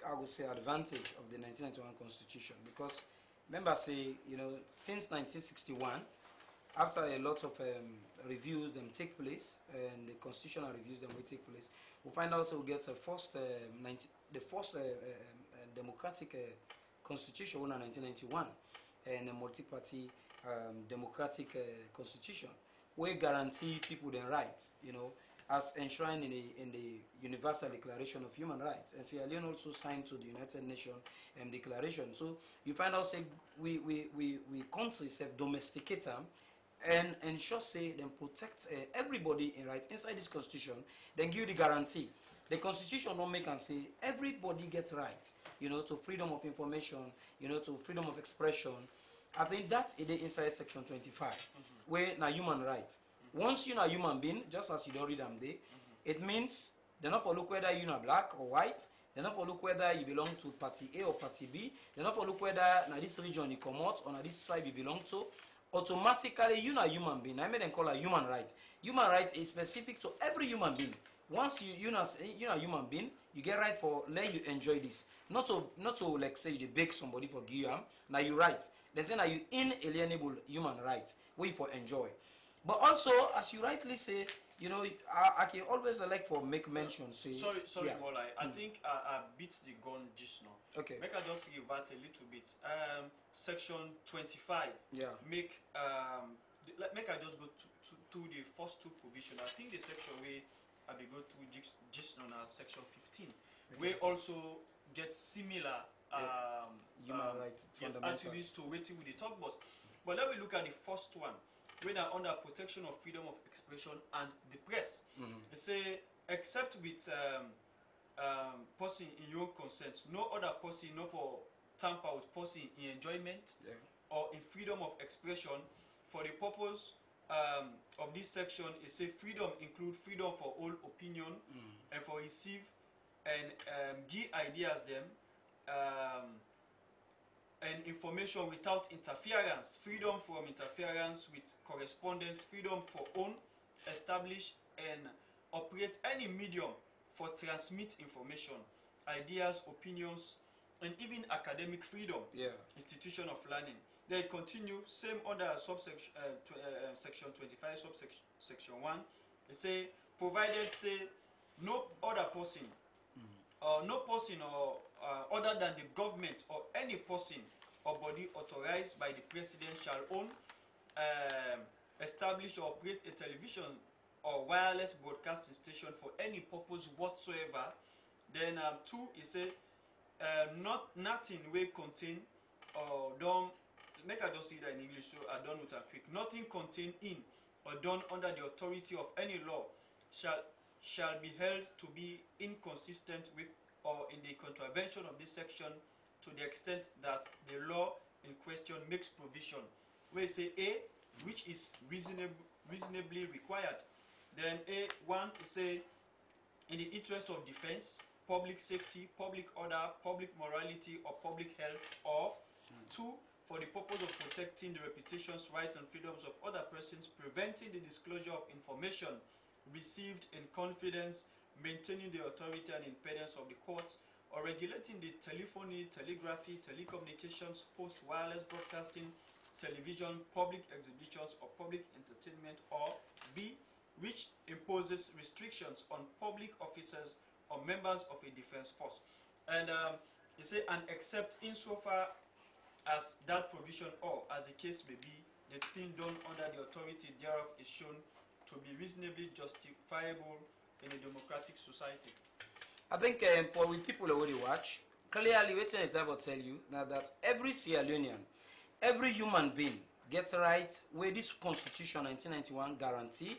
C: I would say advantage of the 1991 Constitution, because remember say, you know, since 1961, after a lot of reviews them take place and the constitutional reviews them will take place, we find out so we get the first democratic constitution in 1991 and a multi-party democratic constitution where guarantee people their rights, you know, as enshrined in the Universal Declaration of Human Rights. And Sierra Leone also signed to the United Nations Declaration. So you find out say we countries have domesticated them and ensure say them protect everybody in rights inside this constitution. Then give you the guarantee. The constitution don't make and say everybody gets right, you know, to freedom of information, you know, to freedom of expression. I think that is inside section 25, where na human right. Once you're a human being, just as you don't read them there, it means they're not for look whether you're black or white. They're not for look whether you belong to party A or party B. They're not for look whether na this region you come out or na this tribe you belong to. Automatically, you're a human being. I made them call a human right. Human right is specific to every human being. Once you're a human being, you get right for let you enjoy this. Not to like say you beg somebody for give you. Now you right. They say now you inalienable human right. Where you for enjoy. But also, as you rightly say, you know, I can always like for make mention. Say,
A: sorry, yeah. Mola. I think I beat the gun just now.
C: Okay.
A: Make I just revert a little bit. Section 25.
C: Yeah.
A: Make I just go to the first two provisions. I think the section where I be go through just now section 15. Okay. We also get similar
C: human rights.
A: Yes, attributes to waiting with the talk box. But let me look at the first one. When are under protection of freedom of expression and the press. They say, except with person in your consent, no other person, no for tamper with person in enjoyment or in freedom of expression. For the purpose of this section, it say freedom include freedom for all opinion and for receive and give ideas them and information without interference, freedom from interference with correspondence, freedom for own, establish and operate any medium for transmit information, ideas, opinions, and even academic freedom, institution of learning. They continue, same under subsection section 25, subsection 1. They say, provided say no other person or no person or other than the government or any person or body authorized by the president shall own, establish or operate a television or wireless broadcasting station for any purpose whatsoever. Then 2 is a nothing will contain or done, make I just see that in English so I done with a quick. Nothing contained in or done under the authority of any law shall be held to be inconsistent with or in the contravention of this section to the extent that the law in question makes provision. We say A, which is reasonably required. Then A1 say in the interest of defense, public safety, public order, public morality, or public health, or 2, for the purpose of protecting the reputations, rights, and freedoms of other persons, preventing the disclosure of information received in confidence, maintaining the authority and independence of the courts, or regulating the telephony, telegraphy, telecommunications, post, wireless broadcasting, television, public exhibitions, or public entertainment, or B, which imposes restrictions on public officers or members of a defense force. And you say, and except insofar as that provision or as the case may be, the thing done under the authority thereof is shown to be reasonably justifiable in a democratic society.
C: I think for we people who already watch, clearly waiting I will tell you now that every Sierra Leonean, every human being gets right where this Constitution 1991 guarantee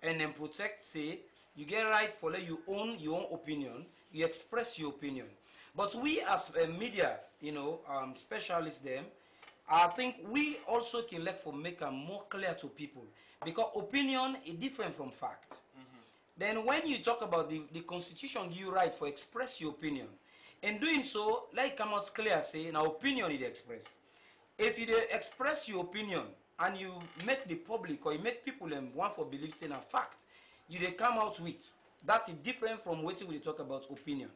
C: and then protect, say, you get right for let you own your own opinion, you express your opinion. But we as media, specialists them, I think we also can let for make them more clear to people because opinion is different from fact. Then when you talk about the Constitution give you right for express your opinion, in doing so, like come out clear say, now opinion is express. If you express your opinion and you make the public or you make people want for believe saying a fact, you they come out with, that is different from what we talk about opinion.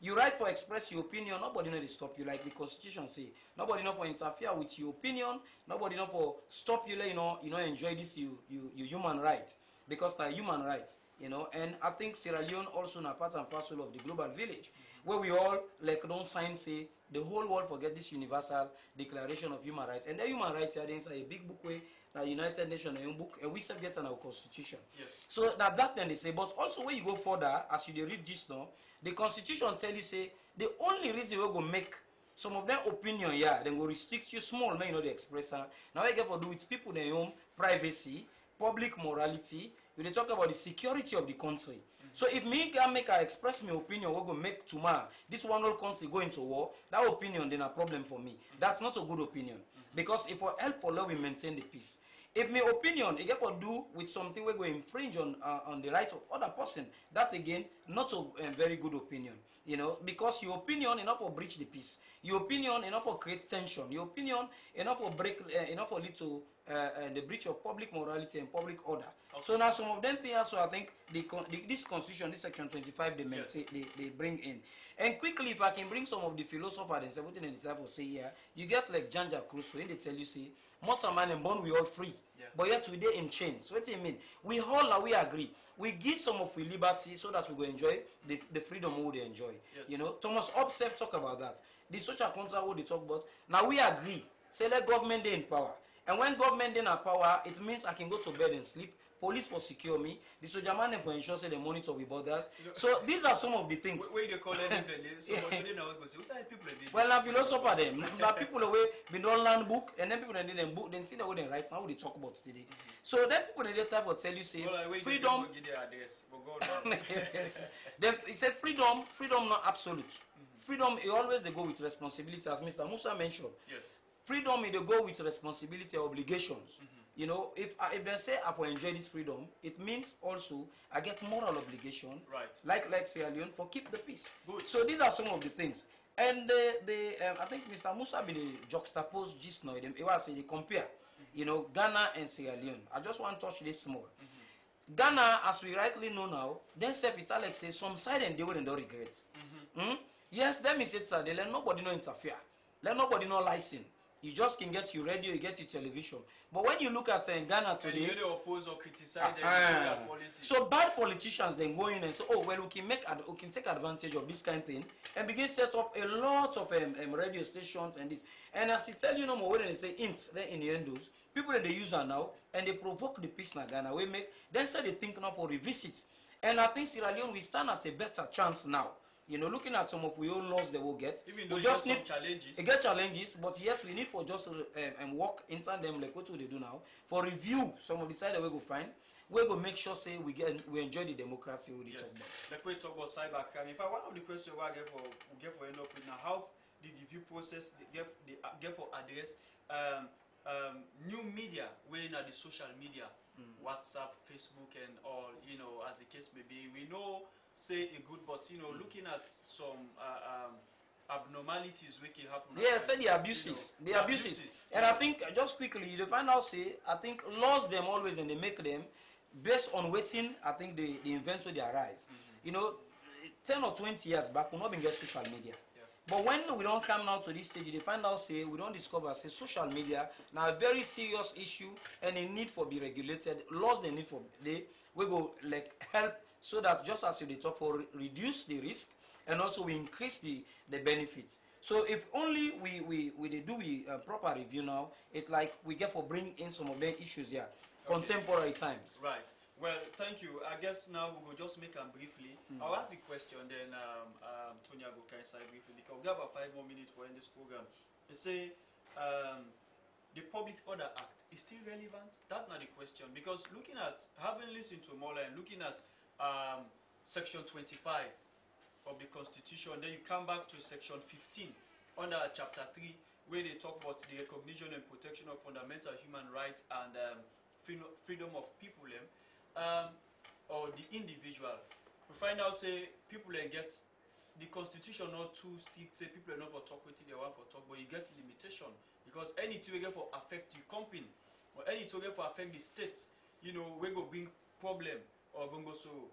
C: You right for express your opinion, nobody know to stop you like the Constitution say. Nobody know for interfere with your opinion, nobody know for stop you, enjoy this you human right. Because they're human right. And I think Sierra Leone also na part and parcel of the global village, where we all don't sign say the whole world forget this universal declaration of human rights. And the human rights are inside a big book way, the United Nations book, and we subject on our constitution.
A: Yes.
C: So that then they say, but also when you go further, as you read this now, the constitution tell you say the only reason we're gonna make some of their opinion, then go restrict you small, man, they express her. Now I get for do with people their own privacy, public morality. We talk about the security of the country. So if me can make I express my opinion, we're going to make tomorrow this one whole country go into war, that opinion then a problem for me. That's not a good opinion. Because if we help for law, we maintain the peace. If my opinion it get to do with something we're going to infringe on the right of other person, that's again not a very good opinion. Because your opinion enough for breach the peace. Your opinion enough for create tension. Your opinion enough for break, enough for lead to the breach of public morality and public order. Okay. So now some of them things also I think this constitution, this section 25, they bring in. And quickly, if I can bring some of the philosophers and everything and disciples say here, you get like Janja Cruz, when they tell you say, mortal man and born we all free, but yet we dey in chains. What do you mean? We all now we agree. We give some of we liberty so that we will enjoy the freedom we would enjoy. Yes. Thomas Hobbes talk about that. The social contract what they talk about. Now we agree. Say let government dey in power. And when government dey in power, it means I can go to bed and sleep. Police for secure me. The soldier man for ensure say they monitor with borders. So these are some of the things.
A: Where they call them so people
C: well, now philosopher them. Now people away been don't learn book and then people they them book. Then see the way they write. Now what they talk about today. So then people they time for tell you say freedom. Then he said freedom not absolute. Freedom it always they go with responsibility, as Mr. Musa mentioned.
A: Yes.
C: Freedom they go with responsibility and obligations. If they say I will enjoy this freedom, it means also I get moral obligation,
A: right?
C: Like Sierra Leone for keep the peace.
A: Good.
C: So these are some of the things, and I think Mr. Musa be the juxtapose just now. They compare, Ghana and Sierra Leone. I just want to touch this small. Ghana, as we rightly know now, then self it Alex say some side and they will don't regret. Yes, let me say that they let nobody no interfere, let nobody no license. You just can get your radio, you get your television. But when you look at Ghana today,
A: and you oppose or criticize the editorial policy.
C: So bad politicians then go in and say, oh well, we can take advantage of this kind of thing and begin set up a lot of radio stations and this. And as I tell you no more, when they say int, then in the endos, people that they use are now and they provoke the peace in Ghana. We make then say they think now for revisit. And I think Sierra Leone we stand at a better chance now. You know, looking at some of our own laws they will get,
A: even though
C: we just need
A: challenges.
C: Get challenges, but yet we need for just work inside them like what they do now for review some of the side that we go find. We go make sure say we enjoy the democracy we talk about.
A: Like we talk about cybercrime. In fact, one of the questions we get for end up with now, how the review process get for address new media when at the social media, WhatsApp, Facebook, and all, you know, as the case may be. We know say a good, but you know, looking at some abnormalities which happen.
C: Yeah, say the abuses, you know, the abuses. And I think just quickly, you find out say I think laws them always and they make them based on waiting. I think they invent when they arise. You know, 10 or 20 years back, we not been get social media. But when we don't come now to this stage, they find out say we don't discover say social media now a very serious issue and a need for be regulated. Laws they need for we go like help so that just as you talk for reduce the risk and also we increase the benefits. So if only we do proper review now, it's like we get for bring in some of the issues here, contemporary times.
A: Right. Well, thank you. I guess now we will just make them briefly. I'll ask the question, then Tonya will kind of say briefly because we have about 5 more minutes for in this program. You say the Public Order Act is still relevant? That's not the question because looking at having listened to Mola and looking at Section 25 of the Constitution, then you come back to Section 15 under Chapter 3, where they talk about the recognition and protection of fundamental human rights and freedom of people. Or the individual. We find out say people get the constitution not too strict, say people are not for talk with they want for talk, but you get limitation because anything we get for affect the company or anything we get for affect the state, you know, we go bring problem or go so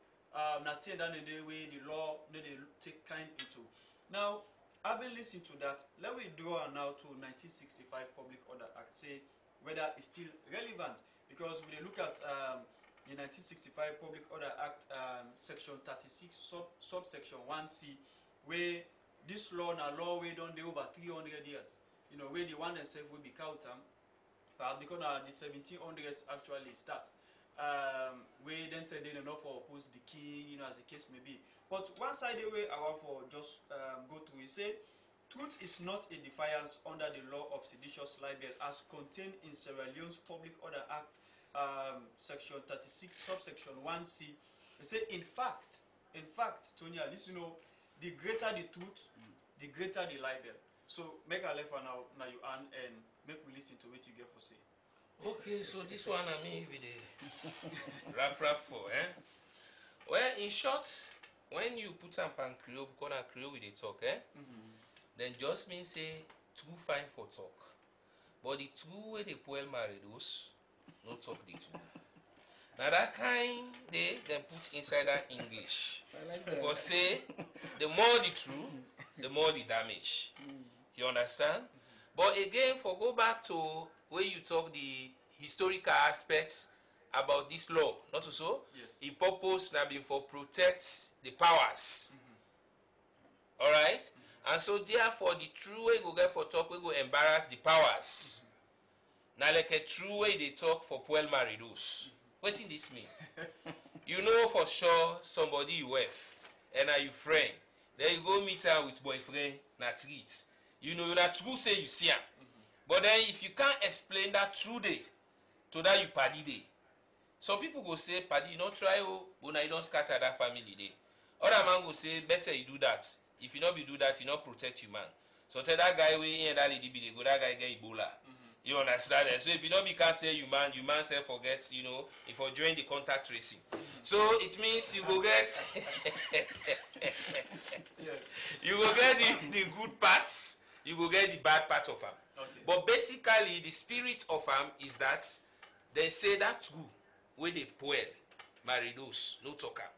A: nothing done in the way the law they take kind into. Now, having listened to that, let me draw now to 1965 Public Order Act, say whether it's still relevant because when you look at the 1965 Public Order Act, Section 36, subsection 1C, where this law now law way done the over 300 years. You know, where the one itself will be count because the 1700s actually start. Where then they enough for oppose the king, you know, as the case may be. But one side the way I want for just go through is say truth is not a defiance under the law of seditious libel as contained in Sierra Leone's Public Order Act. Section 36, subsection 1C, they say, in fact, Tonya, listen, you know, the greater the truth, the greater the libel. So, make a left now you and make we listen to what you get for say.
B: Okay, so this one I mean with the rap for, Well, in short, when you put up on Creole, gonna Creole with the talk, then just mean say, too fine for talk. But the two way they puel maridos, no talk the two. Now that kind they then put inside that English.
C: I like that.
B: For say the more the true, the more the damage. You understand? But again, for go back to where you talk the historical aspects about this law, not so?
A: Yes.
B: The purpose now been for protect the powers. Alright? And so therefore the true way go get for talk we go embarrass the powers. Now like a true way they talk for puel maridos. What in this mean? You know for sure somebody you wife and are you friend. Then you go meet her with boyfriend, not treat. You know, you're not true say you see her. But then if you can't explain that true day to that you party day. Some people go say, party, you don't try, but now you don't scatter that family day. Other man go say, better you do that. If you not be do that, you not protect your man. So tell that guy way and that lady be they go, that guy get Ebola. You understand it? So if you don't be can't tell you man say forget, you know, if you join the contact tracing. So it means you go get you go get the good parts, you go get the bad part of them.
A: Okay.
B: But basically the spirit of them is that they say that true where they puel maridos, no talker.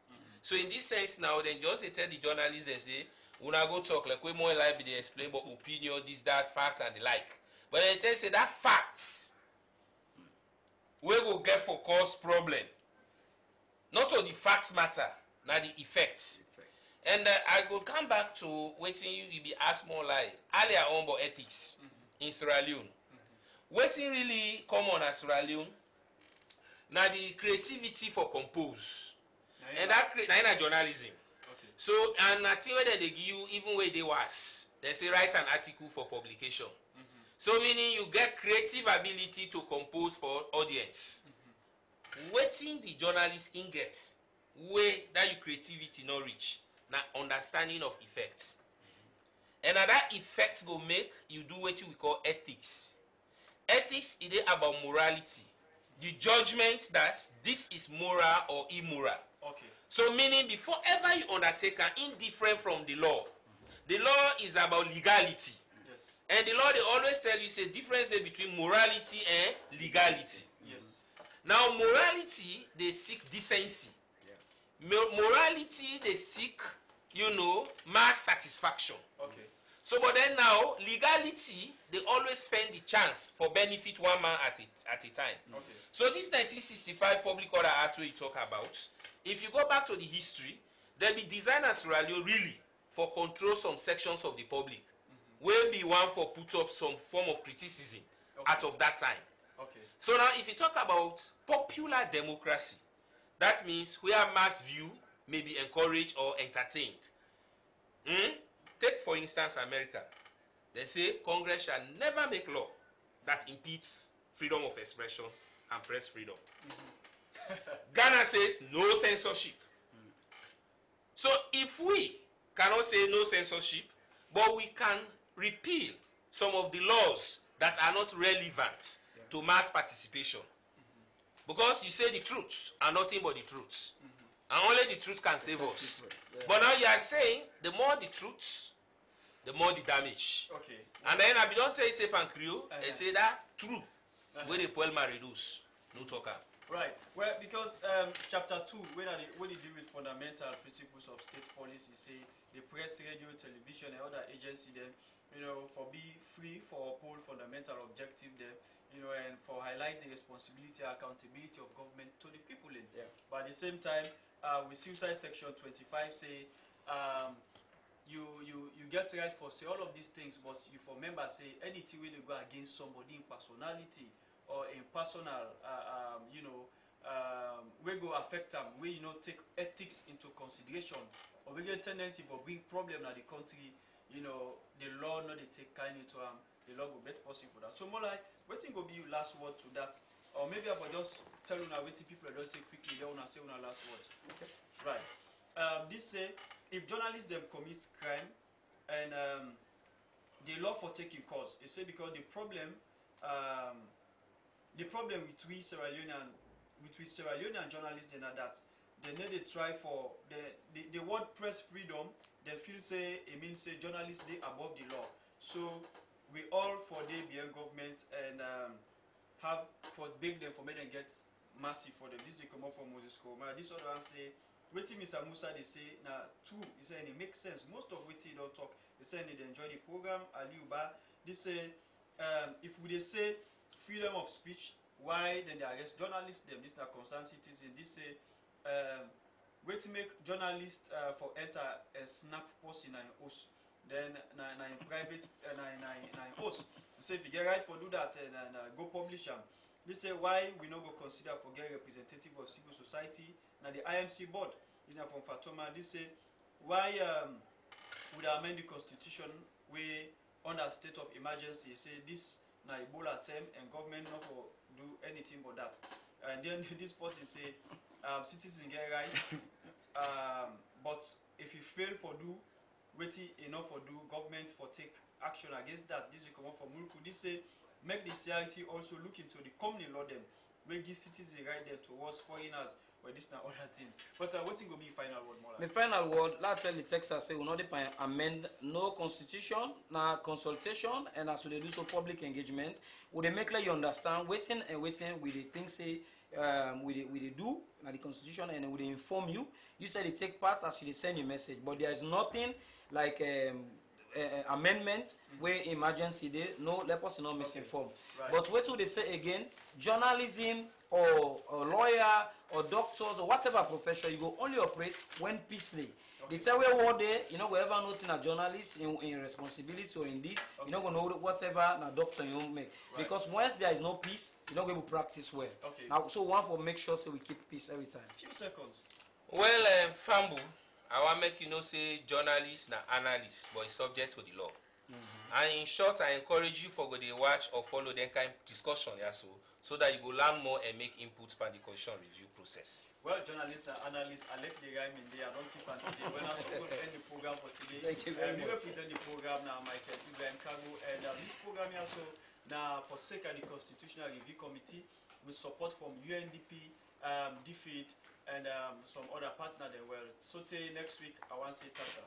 B: So in this sense now, then just they tell the journalists and say, when I go talk like we more like they explain about opinion, this, that, facts and the like. But they tell say that facts we go get for cause problem. Not all the facts matter, now the effects. And I go come back to waiting you be asked more like earlier on about ethics in Sierra Leone. Waiting really common at Sierra Leone. Now the creativity for compose. And that na journalism.
A: Okay.
B: So and I think whether they give you even where they was, they say write an article for publication. So meaning you get creative ability to compose for audience. Waiting the journalist in gets way that your creativity not reach. Now understanding of effects. And now that effects go make you do what we call ethics. Ethics is about morality. The judgment that this is moral or immoral.
A: Okay.
B: So meaning before ever you undertake an indifferent from the law is about legality.
A: Yes.
B: And the law they always tell you say difference there between morality and legality.
A: Yes.
B: Now morality they seek decency. Morality they seek, mass satisfaction.
A: Okay.
B: So but then now legality they always spend the chance for benefit one man at a time.
A: Okay.
B: So this 1965 Public Order Act we talk about, if you go back to the history, they be designed as really for control some sections of the public. Will be one for put up some form of criticism out of that time.
A: Okay.
B: So now if you talk about popular democracy, that means where mass view may be encouraged or entertained. Take for instance America. They say Congress shall never make law that impedes freedom of expression and press freedom. Ghana says no censorship. So if we cannot say no censorship, but we can repeal some of the laws that are not relevant to mass participation. Because you say the truth and nothing but the truth. And only the truth can save us. But now you are saying the more the truth, the more the damage.
A: Okay.
B: And then I don't tell you say Pancrew, they say that true. When they pull my reduce, no talker.
A: Right. Well, because chapter 2, when they deal with fundamental principles of state policy, say the press, radio, television, and other agency them, for be free for uphold fundamental objective them, and for highlight the responsibility and accountability of government to the people in.
C: Yeah.
A: But at the same time, with suicide section 25 say you get right for say all of these things, but you for members say anything where they go against somebody in personality or in personal we go affect them, we take ethics into consideration, or we get tendency for bring problem in the country, the law not they take kind into the law go bet person for that. So more like waiting go be your last word to that, or maybe I will just tell you now waiting people don't say quickly, they wanna say una last word.
C: Okay.
A: Right. This say if journalists them commit crime and the law for taking cause, they say because the problem with we Sierra Leonean journalists and that they need to try for the word press freedom. They feel say it means say journalists they above the law. So we all for they be a government and have for big them for make them get massive for them. This they come up from Moses Koma. This other one say waiting Mr. Musa they say now two. He say it makes sense. Most of waiting don't talk. They say they enjoy the program. Aliuba. They say if we they say freedom of speech, why then they arrest journalists them? This na concerned citizen. This say wait to make journalists for enter and snap post in a host, then in private in host. So if you get right for do that and go publish them. They say why we no go consider for get representative of civil society na the IMC board. This na from Fatoma. They say why would amend the constitution we under state of emergency. Say this na Ebola term and government not for do anything but that. And then this person say citizens get right, but if you fail for do waiting enough for do government for take action against that. This is come up from Mulku. This say make the CIC also look into the company law them we give citizens right there towards foreigners. Well, this na other thing. But what will be final word more?
C: The final word, let's tell the Texas say we not amend no constitution, na consultation, and as we do so public engagement, we they make like you understand waiting and waiting with the things say we dey do na the constitution and we dey inform you. You say they take part as you dey send your message, but there is nothing like amendment where emergency dey. No, let us not misinform.
A: Right.
C: But what do they say again? Journalism or lawyer or doctors or whatever profession, you go only operate when peace dey. They tell you one day, you know, whoever nothing a journalist in responsibility or in this, you know, gonna know whatever a doctor you make. Right. Because once there is no peace, you're not going to practice well.
A: Okay.
C: Now, so one for make sure so we keep peace every time.
A: Few seconds.
B: Well, Fambu, I want make you know say journalists na analysts, but it's subject to the law. And in short, I encourage you for go dey watch or follow them kind discussion, yeah, so that you go learn more and make input for the constitution review process.
A: Well, journalists and analysts, I left the rhyme in there. I don't think for today. When I supposed to end the program for today,
C: thank you very much.
A: We represent the program now, Michael Ibrahim Kago, and this program here also now for sake of the Constitutional Review Committee with support from UNDP, DFID, and some other partner. Then well, so till next week, I want to say tata.